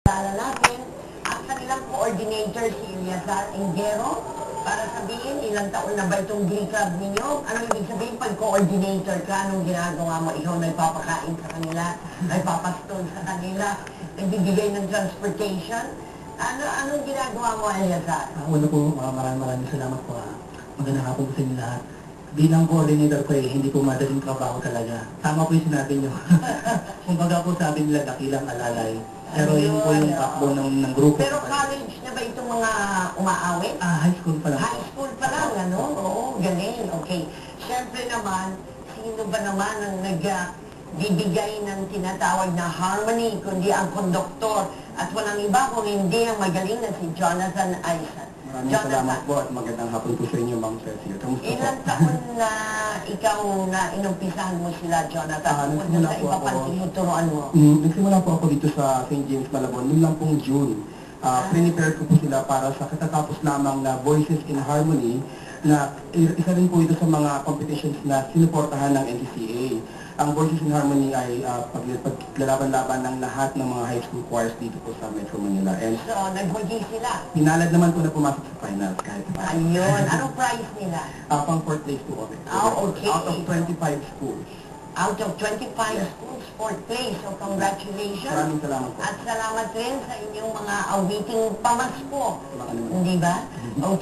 Dala natin ang kanilang coordinator si Eliazar Engero para sabihin ilang taon na ba itong Glee Club ninyo? Anong ibig sabihin pag coordinator ka, anong ginagawa mo? Ikaw nagpapakain sa kanila, nagpapastol sa kanila, nagbibigay ng transportation. Anong ginagawa mo, Eliazar? Una po, maraming salamat po. Magandang hapon po sa inyo lahat. Bilang coordinator ko hindi po madaling trabaho talaga. Tama po yung sinabi nyo. Kumbaga po sabi nila dakilang alalay. Pero yun po yung backbone ng grupo. Pero college na ba itong mga umaawit? High school pa lang po. High school pa lang, ano? Oo, galing. Okay. Siyempre naman, sino ba naman ang nagbibigay ng tinatawag na harmony, kundi ang konduktor at walang iba kung hindi ang magaling na si Jonathan Aizat. Maraming salamat po at magandang hapon po sa inyo, Ma'am Cecil. Kamusta po? Ilang taon na ikaw na inumpisahan mo sila, Jonathan? Kung nagsimula sa po iba ako. pang tinuturoan mo? Nagsimula po ako dito sa St. James, Malabon, noong lang pong June. Prepare ko po sila para sa katatapos lamang na Voices in Harmony na isa rin po ito sa mga competitions na sinuportahan ng NCCA. Ang Voices in Harmony ay paglalaban-laban ng lahat ng mga high school choirs dito po sa Metro Manila. And So, nag-hoji sila. pinalad naman po na pumasok sa finals kahit pa. Ayun. Anong prize nila? Pang fourth place po kami. Okay. Out of 25 schools. Out of 25 Yes. schools, fourth place. So, congratulations. Maraming salamat po. At salamat rin sa inyong mga awiting pamasko. Baka naman. Hindi ba? Okay.